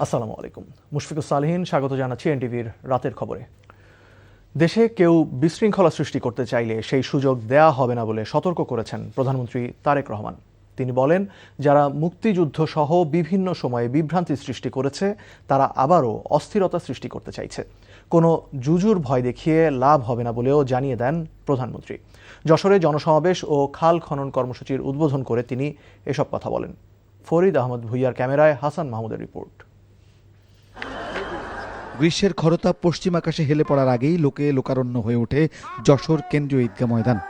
আসসালামু আলাইকুম। মুশফিকুস সালেহীন স্বাগত জানাচ্ছি এনটিভির রাতের খবরে। দেশে কেউ বিশৃঙ্খলা সৃষ্টি করতে চাইলে সেই সুযোগ দেয়া হবে না বলে সতর্ক করেছেন প্রধানমন্ত্রী তারেক রহমান। তিনি বলেন, যারা মুক্তিযুদ্ধ সহ বিভিন্ন সময়ে বিভ্রান্তি সৃষ্টি করেছে তারা আবারও অস্থিরতা সৃষ্টি করতে চাইছে। কোনো জুজুর ভয় দেখিয়ে লাভ হবে না বলেও জানিয়ে দেন প্রধানমন্ত্রী। যশোরে জনসমাবেশ ও খাল খনন কর্মসূচির উদ্বোধন করে তিনি এসব কথা বলেন। ফরিদ আহমদ ভুইয়ার ক্যামেরায় হাসান মাহমুদের রিপোর্ট। গ্রীষ্মের খরতাপ পশ্চিম আকাশে হেলে পড়ার আগেই লোকারণ্য হয়ে ওঠে যশোর কেন্দ্রীয় ঈদগাহ ময়দান।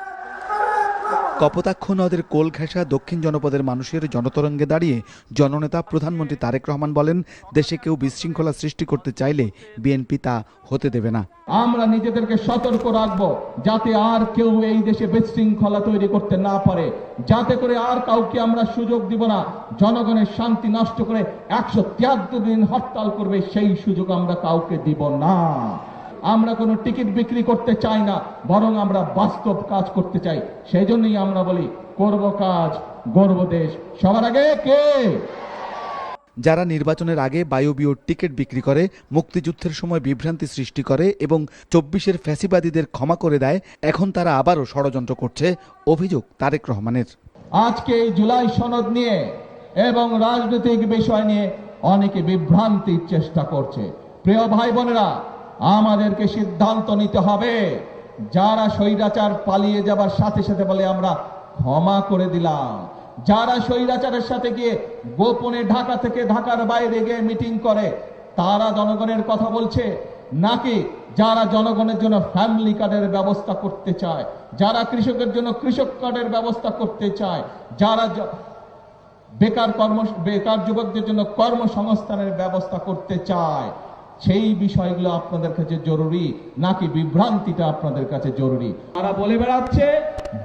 কপোতাক্ষ নদের কোল ঘেঁষা দক্ষিণ জনপদের মানুষের জনতরঙ্গে দাঁড়িয়ে জননেতা প্রধানমন্ত্রী তারেক রহমান বলেন, দেশে কেউ বিশৃঙ্খলা সৃষ্টি করতে চাইলে বিএনপি তা হতে দেবে না। আমরা নিজেদেরকে সতর্ক রাখবো যাতে আর কেউ এই দেশে বিশৃঙ্খলা তৈরি করতে না পারে, যাতে করে আর কাউকে আমরা সুযোগ দিব না জনগণের শান্তি নষ্ট করে 173 দিন হরতাল করবে, সেই সুযোগ আমরা কাউকে দিব না। আমরা কোনো টিকিট বিক্রি করতে চাই না, বরং আমরা বাস্তব কাজ করতে চাই। সেই জন্যই আমরা বলি, করব কাজ গর্ব দেশ। সবার আগে কে? যারা নির্বাচনের আগে বায়বীয় টিকিট বিক্রি করে, মুক্তিযুদ্ধের সময় বিভ্রান্তি সৃষ্টি করে এবং 24-এর ফ্যাসিবাদীদের ক্ষমা করে দেয়, এখন তারা আবারও ষড়যন্ত্র করছে, অভিযোগ তারেক রহমানের। আজকে এই জুলাই সনদ নিয়ে এবং রাজনৈতিক বিষয় নিয়ে অনেকে বিভ্রান্তির চেষ্টা করছে। প্রিয় ভাই বোনেরা, আমাদেরকে সিদ্ধান্ত নিতে হবে। যারা স্বৈরাচার পালিয়ে যাবার সাথে সাথে বলে আমরা ক্ষমা করে দিলাম, যারা স্বৈরাচারের সাথে গিয়ে গোপনে ঢাকা থেকে ঢাকার বাইরে গিয়ে মিটিং করে, তারা জনগণের কথা বলছে, নাকি যারা জনগণের জন্য ফ্যামিলি কার্ডের ব্যবস্থা করতে চায়, যারা কৃষকের জন্য কৃষক কার্ডের ব্যবস্থা করতে চায়, যারা বেকার যুবকদের জন্য কর্মসংস্থানের ব্যবস্থা করতে চায়, সেই বিষয়গুলো আপনাদের কাছে জরুরি নাকি বিভ্রান্তিটা আপনাদের কাছে জরুরি? তারা বলে বেড়াচ্ছে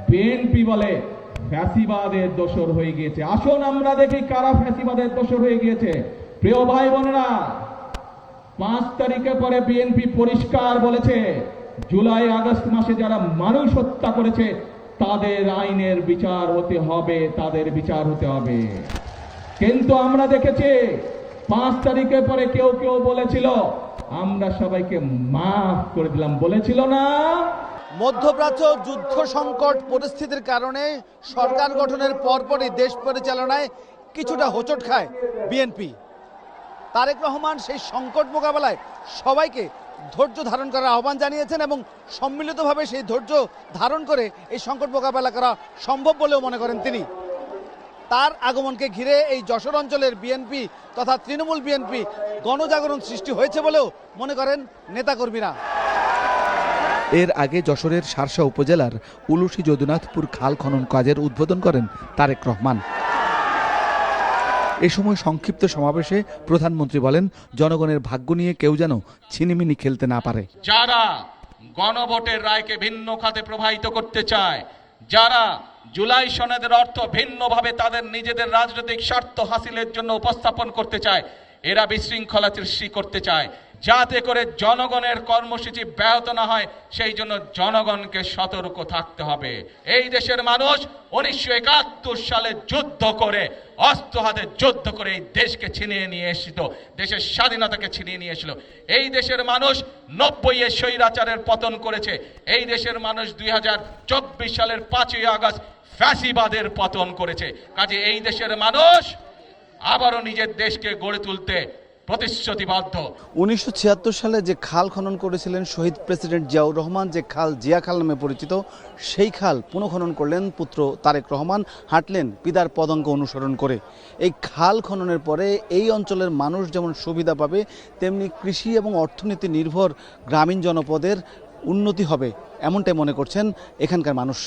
বিএনপি বলে ফ্যাসিবাদের দোসর হয়ে গিয়েছে। আসুন আমরা দেখি কারা ফ্যাসিবাদের দোসর হয়ে গিয়েছে। প্রিয় ভাই বোনেরা, 5 তারিখে পরে বিএনপি পরিষ্কার বলেছে, জুলাই আগস্ট মাসে যারা মানুষ হত্যা করেছে তাদের আইনের বিচার হতে হবে, তাদের বিচার হতে হবে। কিন্তু আমরা দেখেছি 5 তারিখের পরে কেউ কেউ বলেছিল আমরা সবাইকে মাফ করে দিলাম, বলেছিল না? মধ্যপ্রাচ্য যুদ্ধ সংকট পরিস্থিতির কারণে সরকার গঠনের পরপরই দেশ পরিচালনায় কিছুটা হোঁচট খায় বিএনপি। তারেক রহমান সেই সংকট মোকাবেলায় সবাইকে ধৈর্য ধারণ করার আহ্বান জানিয়েছেন এবং সম্মিলিতভাবে সেই ধৈর্য ধারণ করে এই সংকট মোকাবেলা করা সম্ভব বলেও মনে করেন তিনি। তার আগমনকে ঘিরে এই যশোর অঞ্চলের বিএনপি তথা তৃণমূল বিএনপি গণজাগরণ সৃষ্টি হয়েছে বলেও মনে করেন নেতাকর্মীরা। এর আগে যশোরের শার্শা উপজেলার উলুশি যদুনাথপুর খাল খনন কাজের উদ্বোধন করেন তারেক রহমান। এ সময় সংক্ষিপ্ত সমাবেশে প্রধানমন্ত্রী বলেন, জনগণের ভাগ্য নিয়ে কেউ যেন ছিনিমিনি খেলতে না পারে। যারা গণভোটের রায়কে ভিন্ন খাতে প্রবাহিত করতে চায়, যারা জুলাই সনদের অর্থ ভিন্নভাবে তাদের নিজেদের রাজনৈতিক স্বার্থ হাসিলের জন্য উপস্থাপন করতে চায়, এরা বিশৃঙ্খলা সৃষ্টি করতে চায়, যাতে করে জনগণের কর্মসূচি ব্যাহত না হয়, সেই জন্য জনগণকে সতর্ক থাকতে হবে। এই দেশের মানুষ 1971 সালে যুদ্ধ করে, অস্ত্র হাতে যুদ্ধ করে এই দেশকে ছিনিয়ে নিয়ে এসেছিল, দেশের স্বাধীনতাকে ছিনিয়ে নিয়ে এসেছিল। এই দেশের মানুষ 90-এ স্বৈরাচারের পতন করেছে। এই দেশের মানুষ 2024 সালের 5ই আগস্ট ফ্যাসিবাদের পতন করেছে। কাজে এই দেশের মানুষ আবারও নিজের দেশকে গড়ে তুলতে প্রতিশ্রুতিবদ্ধ। 1976 সালে যে খাল খনন করেছিলেন শহীদ প্রেসিডেন্ট জিয়াউর রহমান, যে খাল জিয়া খাল নামে পরিচিত, সেই খাল পুনঃখনন করলেন পুত্র তারেক রহমান, হাঁটলেন পিতার পদাঙ্ক অনুসরণ করে। এই খাল খননের পরে এই অঞ্চলের মানুষ যেমন সুবিধা পাবে, তেমনি কৃষি এবং অর্থনীতি নির্ভর গ্রামীণ জনপদের উন্নতি হবে, এমনটাই মনে করছেন এখানকার মানুষ।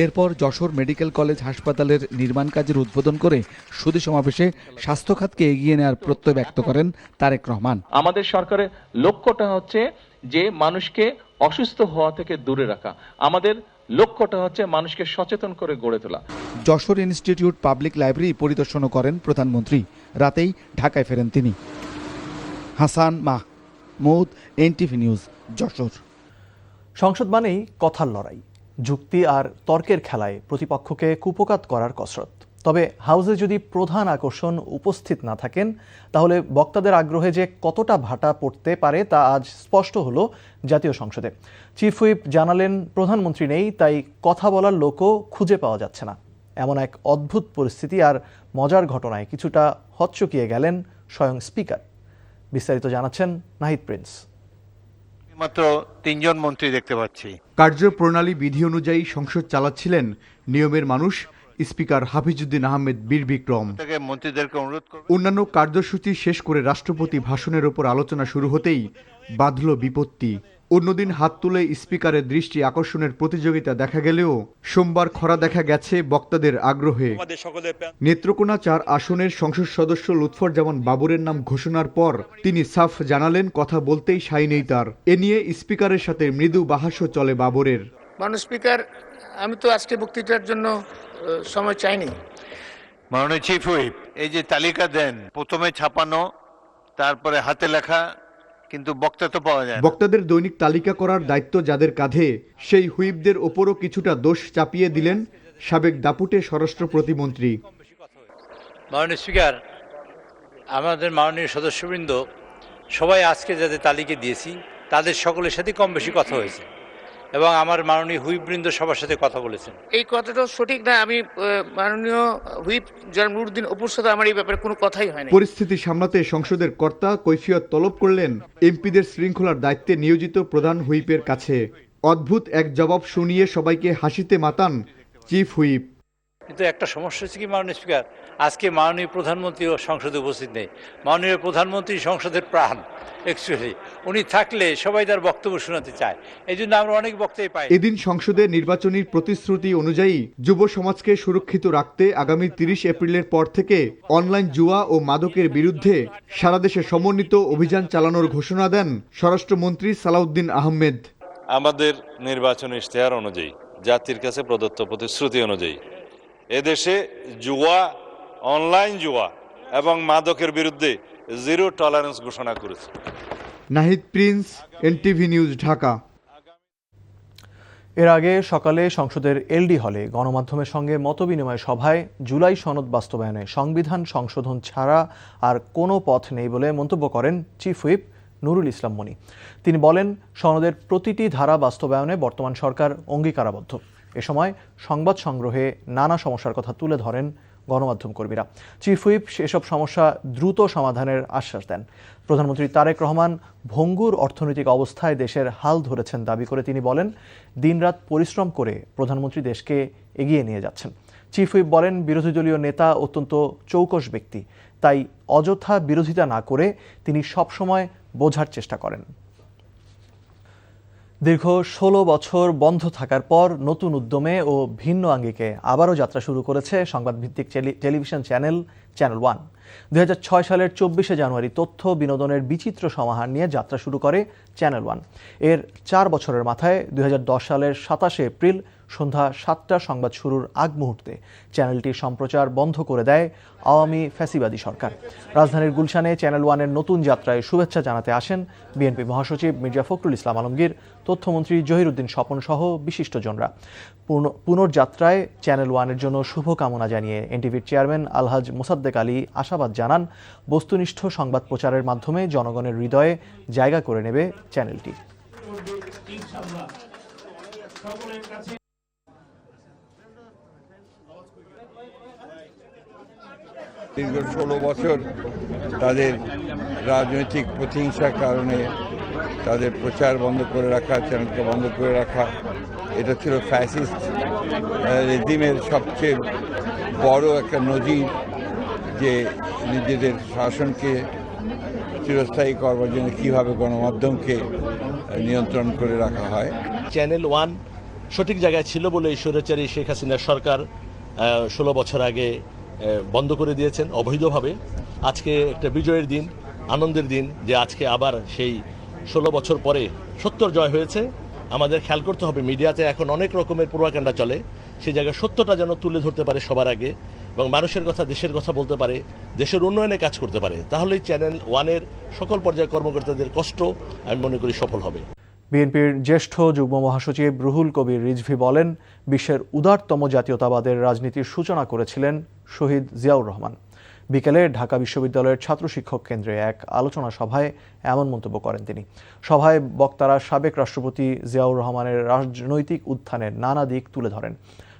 এরপর যশোর মেডিকেল কলেজ হাসপাতালের নির্মাণ কাজের উদ্বোধন করে সুধী সমাবেশে স্বাস্থ্য খাতকে এগিয়ে নেওয়ার প্রত্যয় ব্যক্ত করেন তারেক রহমান। আমাদের সরকারের লক্ষ্যটা হচ্ছে যে মানুষকে অসুস্থ হওয়া থেকে দূরে রাখা, আমাদের লক্ষ্যটা হচ্ছে মানুষকে সচেতন করে গড়ে তোলা। যশোর ইনস্টিটিউট পাবলিক লাইব্রেরি পরিদর্শনও করেন প্রধানমন্ত্রী। রাতেই ঢাকায় ফেরেন তিনি। Hasan Mahmud, NTV news, Jessore. সংসদ মানেই কথার লড়াই, যুক্তি আর তর্কের খেলায় প্রতিপক্ষকে কুপোকাত করার কসরত। তবে হাউসে যদি প্রধান আকর্ষণ উপস্থিত না থাকেন তাহলে বক্তাদের আগ্রহে যে কতটা ভাটা পড়তে পারে তা আজ স্পষ্ট হলো জাতীয় সংসদে। চিফ হুইপ জানালেন প্রধানমন্ত্রী নেই, তাই কথা বলার লোকও খুঁজে পাওয়া যাচ্ছে না। এমন এক অদ্ভুত পরিস্থিতি আর মজার ঘটনায় কিছুটা হকচকিয়ে গেলেন স্বয়ং স্পিকার। বিস্তারিত জানাচ্ছেন নাহিদ প্রিন্স। মাত্র ৩ জন মন্ত্রী দেখতে পাচ্ছি। কার্যপ্রণালী বিধি অনুযায়ী সংসদ চালাচ্ছিলেন নিয়মের মানুষ স্পিকার হাফিজউদ্দিন আহমেদ বীর বিক্রম। মন্ত্রীদেরকে অনুরোধ করব, অন্যান্য কার্যসূচি শেষ করে রাষ্ট্রপতি ভাষণের ওপর আলোচনা শুরু হতেই বাধল বিপত্তি। অন্যদিন হাত তুলে স্পিকারের দৃষ্টি আকর্ষণের প্রতিযোগিতা দেখা গেলেও সোমবার খরা দেখা গেছে বক্তাদের আগ্রহে। নেত্রকোনা ৪ আসনের সংসদ সদস্য লুৎফর বাবরের নাম ঘোষণার পর তিনি সাফ জানালেন কথা বলতেই সাই নেই তার। এ নিয়ে স্পিকারের সাথে মৃদু বাহাস্য চলে বাবরের। মাননীয় স্পিকার, আমি তো আজকে বক্তৃতার জন্য সময় চাইনি। মাননীয় চিফ হুইপ, এই যে তালিকা দেন, প্রথমে ছাপানো, তারপরে হাতে লেখা, কিন্তু বক্তা তো পাওয়া যায় না। বক্তাদের দৈনিক তালিকা করার দায়িত্ব যাদের কাঁধে, সেই হুইপদের ওপরও কিছুটা দোষ চাপিয়ে দিলেন সাবেক দাপুটে স্বরাষ্ট্র প্রতিমন্ত্রী। মাননীয় স্পিকার, আমাদের মাননীয় সদস্যবৃন্দ সবাই আজকে যাদের তালিকা দিয়েছি তাদের সকলের সাথে কম বেশি কথা হয়েছে এবং আমার মাননীয় হুইপবৃন্দ সবার সাথে কথা বলেছেন। এই কথাটা সঠিক না। আমি মাননীয় হুইপ জনাব নুরুদ্দিন অপুর সাথে আমার এই ব্যাপারে কোনো কথাই হয়নি। পরিস্থিতি সামলাতে সংসদের কর্তা কৈফিয়ত তলব করলেন এমপিদের শৃঙ্খলার দায়িত্বে নিয়োজিত প্রধান হুইপের কাছে। অদ্ভুত এক জবাব শুনিয়ে সবাইকে হাসিতে মাতান চিফ হুইপ। কিন্তু একটা সমস্যা হচ্ছে কি মাননীয় স্পিকার, আজকে মাননীয় প্রধানমন্ত্রীও সংসদে উপস্থিত নেই। মাননীয় প্রধানমন্ত্রী সংসদের প্রাণ। অ্যাকচুয়ালি উনি থাকলে সবাই তার বক্তব্য শোনাতে চায়, এই জন্য আমরা অনেক বক্তব্য পাই। এদিন সংসদে নির্বাচনী প্রতিশ্রুতি অনুযায়ী যুব সমাজকে সুরক্ষিত রাখতে আগামী 30 এপ্রিলের পর থেকে অনলাইন জুয়া ও মাদকের বিরুদ্ধে সারা দেশে সমন্বিত অভিযান চালানোর ঘোষণা দেন স্বরাষ্ট্রমন্ত্রী সালাউদ্দিন আহমেদ। আমাদের নির্বাচনী ইশতেহার অনুযায়ী, জাতির কাছে প্রদত্ত প্রতিশ্রুতি অনুযায়ী এদেশে জুয়া, অনলাইন জুয়া এবং মাদকের বিরুদ্ধে জিরো টলারেন্স ঘোষণা করেছে। Nahid Prince, NTV news, Dhaka. এর আগে সকালে সংসদের এলডি হলে গণমাধ্যমের সঙ্গে মতবিনিময় সভায় জুলাই সনদ বাস্তবায়নে সংবিধান সংশোধন ছাড়া আর কোনো পথ নেই বলে মন্তব্য করেন চিফ হুইপ নুরুল ইসলাম মনি। তিনি বলেন, সনদের প্রতিটি ধারা বাস্তবায়নে বর্তমান সরকার অঙ্গীকারাবদ্ধ। এ সময় সংবাদ সংগ্রহে নানা সমস্যার কথা তুলে ধরেন গণমাধ্যম কর্মীরা। চিফ হুইপ এসব সমস্যা দ্রুত সমাধানের আশ্বাস দেন। প্রধানমন্ত্রী তারেক রহমান ভঙ্গুর অর্থনৈতিক অবস্থায় দেশের হাল ধরেছেন দাবি করে তিনি বলেন, দিনরাত পরিশ্রম করে প্রধানমন্ত্রী দেশকে এগিয়ে নিয়ে যাচ্ছেন। চিফ হুইপ বলেন, বিরোধী দলীয় নেতা অত্যন্ত চৌকস ব্যক্তি, তাই অযথা বিরোধিতা না করে তিনি সবসময় বোঝার চেষ্টা করেন। দীর্ঘ 16 বছর বন্ধ থাকার পর নতুন উদ্যমে ও ভিন্ন আঙ্গিকে আবারও যাত্রা শুরু করেছে সংবাদভিত্তিক টেলিভিশন চ্যানেল 1। 2006 সালের 24শে জানুয়ারি তথ্য বিনোদনের বিচিত্র সমাহার নিয়ে যাত্রা শুরু করে চ্যানেল 1। এর 4 বছরের মাথায় 2010 সালের 27শে এপ্রিল সন্ধ্যা 7টা সংবাদ শুরুর আগ মুহূর্তে চ্যানেলটির সম্প্রচার বন্ধ করে দেয় আওয়ামী ফ্যাসিবাদী সরকার। রাজধানীর গুলশানে চ্যানেল 1-এর নতুন যাত্রায় শুভেচ্ছা জানাতে আসেন বিএনপি মহাসচিব মির্জা ফখরুল ইসলাম আলমগীর, তথ্যমন্ত্রী জহিরুদ্দিন স্বপন সহ বিশিষ্টজনরা। পুনর্যাত্রায় চ্যানেল 1-এর জন্য শুভকামনা জানিয়ে এনটিভির চেয়ারম্যান আলহাজ মোসাদ্দেক আলী আশাবাদ জানান, বস্তুনিষ্ঠ সংবাদ প্রচারের মাধ্যমে জনগণের হৃদয়ে জায়গা করে নেবে চ্যানেলটি। দীর্ঘ 16 বছর তাদের রাজনৈতিক প্রতিহিংসার কারণে তাদের প্রচার বন্ধ করে রাখা, চ্যানেলকে বন্ধ করে রাখা, এটা ছিল ফ্যাসিস্ট রেজিমের সবচেয়ে বড় একটা নজির, যে নিজেদের শাসনকে চিরস্থায়ী করবার জন্য কীভাবে গণমাধ্যমকে নিয়ন্ত্রণ করে রাখা হয়। চ্যানেল 1 সঠিক জায়গায় ছিল বলে স্বৈরাচারী শেখ হাসিনার সরকার 16 বছর আগে বন্ধ করে দিয়েছেন অবৈধভাবে। আজকে একটা বিজয়ের দিন, আনন্দের দিন, যে আজকে আবার সেই 16 বছর পরে সত্যর জয় হয়েছে। আমাদের খেয়াল করতে হবে, মিডিয়াতে এখন অনেক রকমের প্রোপাগান্ডা চলে, সেই জায়গায় সত্যটা যেন তুলে ধরতে পারে সবার আগে এবং মানুষের কথা, দেশের কথা বলতে পারে, দেশের উন্নয়নে কাজ করতে পারে। তাহলেই চ্যানেল 1-এর সকল পর্যায়ের কর্মকর্তাদের কষ্ট আমি মনে করি সফল হবে। বিএনপির জ্যেষ্ঠ যুগ্ম মহাসচিব রুহুল কবির রিজভী বলেন, বিশ্বের উদারতম জাতীয়তাবাদের রাজনীতির সূচনা করেছিলেন শহীদ জিয়াউর রহমান। বিকেলে ঢাকা বিশ্ববিদ্যালয়ের ছাত্র শিক্ষক কেন্দ্রে এক আলোচনা সভায় এমন মন্তব্য করেন তিনি। সভায় বক্তারা সাবেক রাষ্ট্রপতি জিয়াউর রহমানের রাজনৈতিক উত্থানের নানা দিক তুলে ধরেন।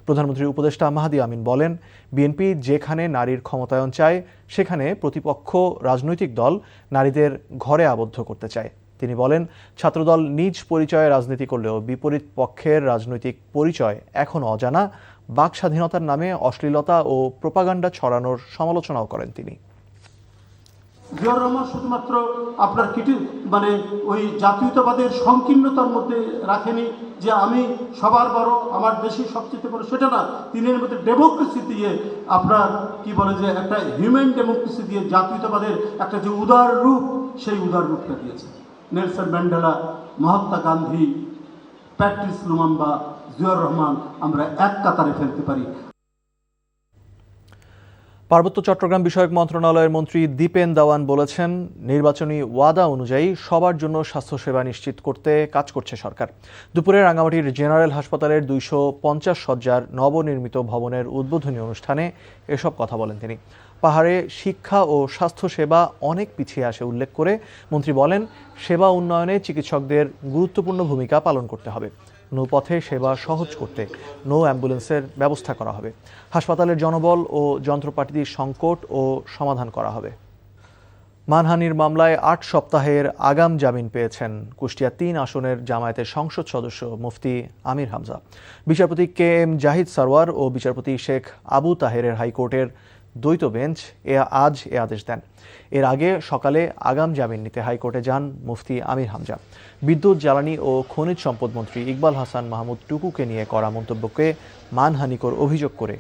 প্রধানমন্ত্রীর উপদেষ্টা মাহাদি আমিন বলেন, বিএনপি যেখানে নারীর ক্ষমতায়ন চায়, সেখানে প্রতিপক্ষ রাজনৈতিক দল নারীদের ঘরে আবদ্ধ করতে চায়। তিনি বলেন, ছাত্রদল নিজ পরিচয়ে রাজনীতি করলেও বিপরীত পক্ষের রাজনৈতিক পরিচয় এখনও অজানা। বাক স্বাধীনতার নামে অশ্লীলতা ও প্রোপাগান্ডা ছড়ানোর সমালোচনাও করেন তিনি। জিয়াউর রহমান শুধুমাত্র আপনার ওই জাতীয়তাবাদের সংকীর্ণতার মধ্যে রাখেনি যে আমি সবার বড়, আমার দেশই সবচেয়ে বড়, সেটা না। তিনি এর মধ্যে ডেমোক্রেসি দিয়ে আপনার যে একটা হিউম্যান ডেমোক্রেসি দিয়ে জাতীয়তাবাদের একটা যে উদার রূপ, সেই উদার রূপটা দিয়েছে। Nelson Mandela, Mahatma Gandhi, Patrice Lumumba, Ziaur Rahman আমরা এক কাতারে ফেলতে পারি। পার্বত্য চট্টগ্রাম বিষয়ক মন্ত্রণালয়ের মন্ত্রী দীপেন দাওয়ান বলেছেন, নির্বাচনী ওয়াদা অনুযায়ী সবার জন্য স্বাস্থ্যসেবা নিশ্চিত করতে কাজ করছে সরকার। দুপুরে রাঙামাটির জেনারেল হাসপাতালের 250 শয্যার নবনির্মিত ভবনের উদ্বোধনী অনুষ্ঠানে এসব কথা বলেন তিনি। পাহাড়ে শিক্ষা ও স্বাস্থ্যসেবা অনেক পিছিয়ে আসে উল্লেখ করে মন্ত্রী বলেন, সেবা উন্নয়নে চিকিৎসকদের গুরুত্বপূর্ণ ভূমিকা পালন করতে হবে। নৌপথে সেবা সহজ করতে নৌ অ্যাম্বুলেন্সের ব্যবস্থা করা হবে। হাসপাতালের জনবল ও যন্ত্রপাতির সংকট ও সমাধান করা হবে। মানহানির মামলায় 8 সপ্তাহের আগাম জামিন পেয়েছেন কুষ্টিয়া 3 আসনের জামায়াতের সংসদ সদস্য মুফতি আমির হামজা। বিচারপতি KM জাহিদ সারওয়ার ও বিচারপতি শেখ আবু তাহেরের হাইকোর্টের দ্বৈত বেঞ্চ আজ এ আদেশ দেন। এর আগে সকালে আগাম জামিন নিতে হাইকোর্টে যান মুফতি আমির হামজা। বিদ্যুৎ, জ্বালানি ও খনিজ সম্পদ মন্ত্রী ইকবাল হাসান মাহমুদ টুকুকে নিয়ে করা মন্তব্যকে মানহানিকর অভিযোগ করে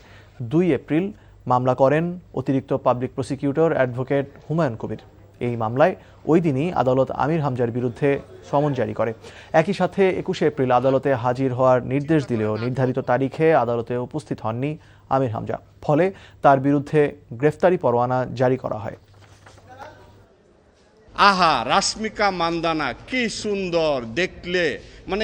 2 এপ্রিল মামলা করেন অতিরিক্ত public prosecutor advocate Humayun Kabir. এই মামলায় ওই দিনই আদালত আমির হামজার বিরুদ্ধে সমন জারি করে। একই সাথে 21 এপ্রিল আদালতে হাজির হওয়ার নির্দেশ দিলেও নির্ধারিত তারিখে আদালতে উপস্থিত হননি আমির হামজা। ফলে তার বিরুদ্ধে গ্রেফতারি পরোয়ানা জারি করা হয়। আহা, রাশ্মিকা মান্দানা কি সুন্দর দেখলে,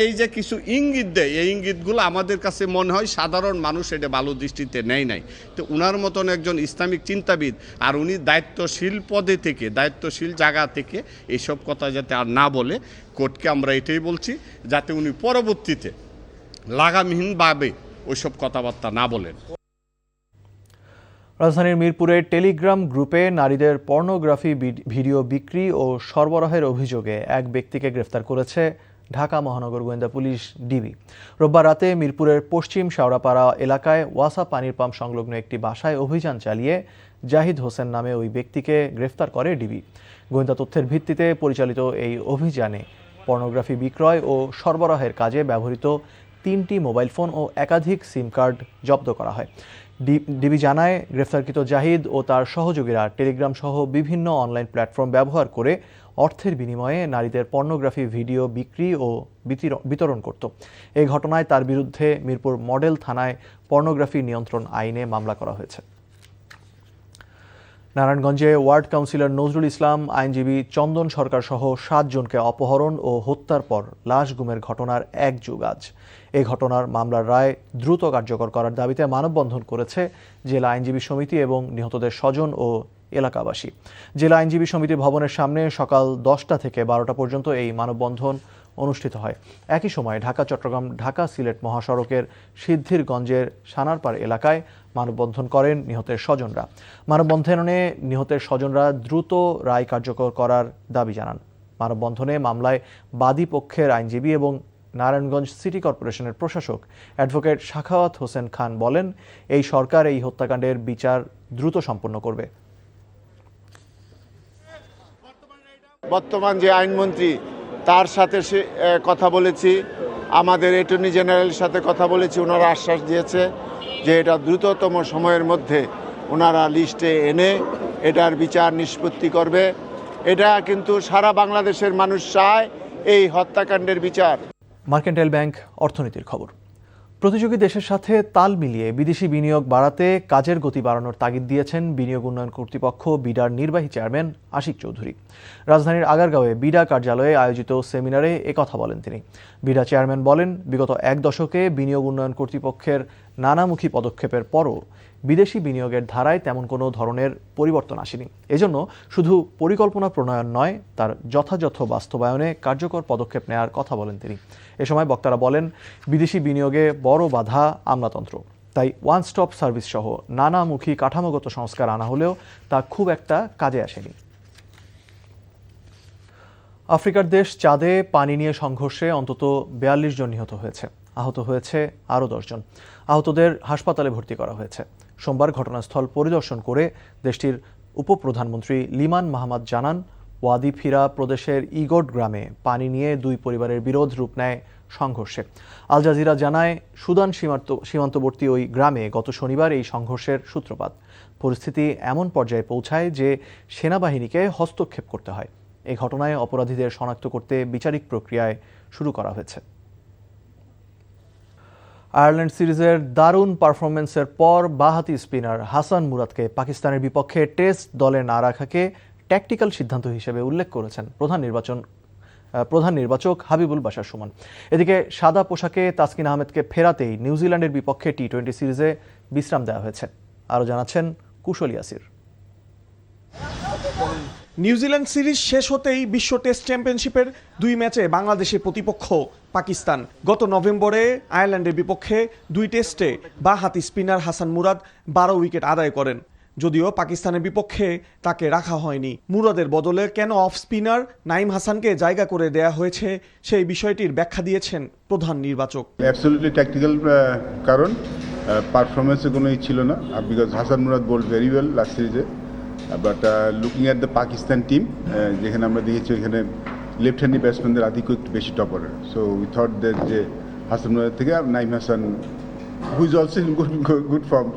এই যে কিছু ইঙ্গিত দেয়, এই ইঙ্গিতগুলো আমাদের কাছে মনে হয় সাধারণ মানুষ এটা ভালো দৃষ্টিতে নেয় নাই। তো উনার মতন একজন ইসলামিক চিন্তাবিদ, আর উনি দায়িত্বশীল পদে থেকে, দায়িত্বশীল জায়গা থেকে এইসব কথা যাতে আর না বলে, কোর্টকে আমরা এটাই বলছি, যাতে উনি পরবর্তীতে লাগামহীনভাবে ওইসব কথাবার্তা না বলেন। রাজধানীর মিরপুরের টেলিগ্রাম গ্রুপে নারীদের পর্নোগ্রাফি ভিডিও বিক্রি ও সরবরাহের অভিযোগে এক ব্যক্তিকে গ্রেফতার করেছে ঢাকা মহানগর গোয়েন্দা পুলিশ ডিবি। রোববার রাতে মিরপুরের পশ্চিম শেওড়াপাড়া এলাকায় ওয়াসা পানির পাম্প সংলগ্ন একটি বাসায় অভিযান চালিয়ে জাহিদ হোসেন নামে ওই ব্যক্তিকে গ্রেফতার করে ডিবি। গোয়েন্দা তথ্যের ভিত্তিতে পরিচালিত এই অভিযানে পর্নোগ্রাফি বিক্রয় ও সরবরাহের কাজে ব্যবহৃত 3টি মোবাইল ফোন ও একাধিক সিম কার্ড জব্দ করা হয়। ডিবি জানায়, গ্রেফতারকৃত জাহিদ ও তার সহযোগীরা টেলিগ্রাম সহ বিভিন্ন অনলাইন প্ল্যাটফর্ম ব্যবহার করে অর্থের বিনিময়ে নারীদের পর্নোগ্রাফি ভিডিও বিক্রি ও বিতরণ করত। এই ঘটনায় তার বিরুদ্ধে মিরপুর মডেল থানায় পর্নোগ্রাফি নিয়ন্ত্রণ আইনে মামলা করা হয়েছে। নারায়ণগঞ্জে ওয়ার্ড কাউন্সিলর নজরুল ইসলাম, আইনজীবী চন্দন সরকার সহ 7 জনকে অপহরণ ও হত্যার পর লাশ গুমের ঘটনার 1 যুগ আজ। এই ঘটনার মামলার রায় দ্রুত কার্যকর করার দাবিতে মানববন্ধন করেছে জেলা আইনজীবী সমিতি এবং নিহতদের স্বজন ও এলাকাবাসী। জেলা আইনজীবী সমিতি ভবনের সামনে সকাল 10টা থেকে 12টা পর্যন্ত এই মানববন্ধন অনুষ্ঠিত হয়। একই সময় ঢাকা চট্টগ্রাম ঢাকা সিলেট মহাসড়কের সিদ্ধিরগঞ্জের সানারপাড় এলাকায় মানববন্ধন করেন নিহতের স্বজনরা। মানববন্ধনে নিহতের স্বজনরা দ্রুত রায় কার্যকর করার দাবি জানান। মানববন্ধনে মামলায় বাদী পক্ষের আইনজীবী এবং নারায়ণগঞ্জ সিটি কর্পোরেশনের প্রশাসক অ্যাডভোকেট সাখাওয়াত হোসেন খান বলেন, এই সরকার এই হত্যাকাণ্ডের বিচার দ্রুত সম্পন্ন করবে। বর্তমান যে আইনমন্ত্রী, তার সাথে কথা বলেছি, আমাদের অ্যাটর্নি জেনারেলের সাথে কথা বলেছি। ওনারা আশ্বাস দিয়েছে যে এটা দ্রুততম সময়ের মধ্যে ওনারা লিস্টে এনে এটার বিচার নিষ্পত্তি করবে। এটা কিন্তু সারা বাংলাদেশের মানুষ চায় এই হত্যাকাণ্ডের বিচার। মার্কেন্টাইল ব্যাংক অর্থনীতির খবর। প্রতিযোগী দেশের সাথে তাল মিলিয়ে বিদেশি বিনিয়োগ বাড়াতে কাজের গতি বাড়ানোর তাগিদ দিয়েছেন বিনিয়োগ উন্নয়ন কর্তৃপক্ষ বিডার নির্বাহী চেয়ারম্যান আশিক চৌধুরী। রাজধানীর আগারগাঁওয়ে বিডা কার্যালয়ে আয়োজিত সেমিনারে একথা বলেন তিনি। বিডা চেয়ারম্যান বলেন, বিগত এক দশকে বিনিয়োগ উন্নয়ন কর্তৃপক্ষের নানামুখী পদক্ষেপের পরও বিদেশি বিনিয়োগের ধারায় তেমন কোনো ধরনের পরিবর্তন আসেনি। এজন্য শুধু পরিকল্পনা প্রণয়ন নয়, তার যথাযথ বাস্তবায়নে কার্যকর পদক্ষেপ নেওয়ার কথা বলেন তিনি। এ সময় বক্তারা বলেন, বিদেশি বিনিয়োগে বড় বাধা আমলাতন্ত্র। তাই ওয়ান স্টপ সার্ভিস সহ নানামুখী কাঠামোগত সংস্কার আনা হলেও তা খুব একটা কাজে আসেনি। আফ্রিকার দেশ চাঁদে পানি নিয়ে সংঘর্ষে অন্তত ৪২ জন নিহত হয়েছে, আহত হয়েছে আরও ১০ জন। আহতদের হাসপাতালে ভর্তি করা হয়েছে। সোমবার ঘটনাস্থল পরিদর্শন করে দেশটির উপপ্রধানমন্ত্রী লিমান মাহমাদ জানান, ওয়াদি ফিরা প্রদেশের ইগোড গ্রামে পানি নিয়ে দুই পরিবারের বিরোধ রূপ নেয় সংঘর্ষে। আল জাজিরা জানায়, সুদান সীমান্তবর্তী ওই গ্রামে গত শনিবার এই সংঘর্ষের সূত্রপাত। পরিস্থিতি এমন পর্যায়ে পৌঁছায় যে সেনাবাহিনীকে হস্তক্ষেপ করতে হয়। এই ঘটনায় অপরাধীদের শনাক্ত করতে বিচারিক প্রক্রিয়ায় শুরু করা হয়েছে। আয়ারল্যান্ড সিরিজের দারুণ পারফরমেন্সের পর বাঁহাতি স্পিনার হাসান মুরাদকে পাকিস্তানের বিপক্ষে টেস্ট দলে না রাখাকে ট্যাকটিক্যাল সিদ্ধান্ত হিসেবে উল্লেখ করেছেন প্রধান নির্বাচক হাবিবুল বাশার সুমন। এদিকে সাদা পোশাকে তাসকিন আহমেদকে ফেরাতেই নিউজিল্যান্ডের বিপক্ষে টি-20 সিরিজে বিশ্রাম দেওয়া হয়েছে। আরও জানাচ্ছেন কুশল ইয়াসির। নিউজিল্যান্ড সিরিজ শেষ হতেই বিশ্ব টেস্ট চ্যাম্পিয়নশিপের 2 ম্যাচে বাংলাদেশের প্রতিপক্ষ পাকিস্তান। গত নভেম্বরে আয়ারল্যান্ডের বিপক্ষে 2 টেস্টে বাঁহাতি স্পিনার হাসান মুরাদ 12 উইকেট আদায় করেন। যদিও পাকিস্তানের বিপক্ষে তাকে রাখা হয়নি। মুরাদের বদলে কেন অফ স্পিনার নাইম হাসানকে জায়গা করে দেয়া হয়েছে সেই বিষয়টির ব্যাখ্যা দিয়েছেন প্রধান নির্বাচক। অ্যাবসলিউটলি ট্যাকটিক্যাল কারণ, পারফরমেন্সে কোনো ছিল না, because Hasan Murad bowled very well last সিরিজে। But looking at the Pakistan team, যেখানে আমরা দেখেছি ওইখানে লেফট হ্যান্ডি ব্যাটসম্যানদের আধিক্য একটু বেশি টপারের। সো উই থট দ্যাট যে হাসান মুরাদ থেকে Naim Hasan who is also in good form,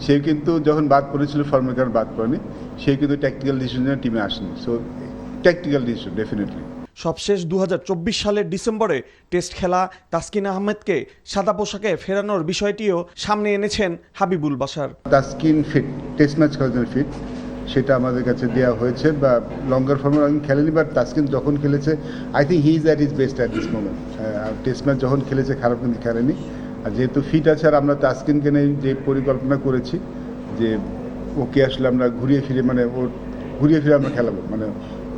সে কিন্তু যখন বাদ পড়েছিল ফর্মের কারণে বাদ পড়েনি, সে কিন্তু ট্যাকটিক্যাল ডিসিশনে টিমে আসেনি। So tactical decision definitely. সবশেষ 2024 সালের ডিসেম্বরে টেস্ট খেলা তাসকিন আহমেদকে সাদা পোশাকে ফেরানোর বিষয়টিও সামনে এনেছেন Habibul Bashar. Taskin fit, test match খেলার জন্য ফিট, সেটা আমাদের কাছে দেওয়া হয়েছে, বা লঙ্গার ফর্মে খেলেনি, বাট তাসকিন যখন খেলেছে I think he is at is best at this moment. Test match যখন খেলেছে খারাপ কিন্তু খেলেনি। আর যেহেতু ফিট আছে, আর আমরা তাসকিনকে নিয়ে যে পরিকল্পনা করেছি যে ওকে আসলে আমরা ঘুরিয়ে ফিরে আমরা খেলাবো, মানে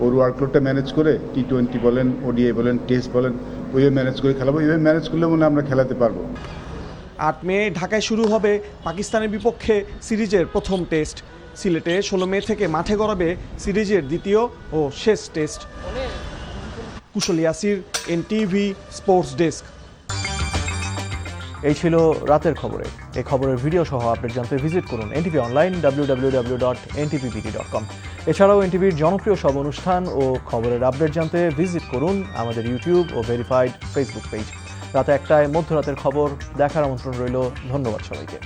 ওর ওয়ার্কলোডটা ম্যানেজ করে টি-20 বলেন, ওডিআই বলেন, টেস্ট বলেন, ওইভাবে ম্যানেজ করে খেলাবো। এইভাবে ম্যানেজ করলে মনে আমরা খেলাতে পারবো। 8 মে ঢাকায় শুরু হবে পাকিস্তানের বিপক্ষে সিরিজের প্রথম টেস্ট। সিলেটে 16 মে থেকে মাঠে গড়াবে সিরিজের দ্বিতীয় ও শেষ টেস্ট। কুশল ইয়াসির, এনটিভি স্পোর্টস ডেস্ক। এই ছিল রাতের খবরে। এই খবরের ভিডিও সহ আপডেট জানতে ভিজিট করুন এনটিভি অনলাইন www.ntvpt.com। এছাড়াও এনটিভির জনপ্রিয় সব অনুষ্ঠান ও খবরের আপডেট জানতে ভিজিট করুন আমাদের ইউটিউব ও ভেরিফাইড ফেসবুক পেজ। রাতে 1টায় মধ্যরাতের খবর দেখার আমন্ত্রণ রইল। ধন্যবাদ সবাইকে।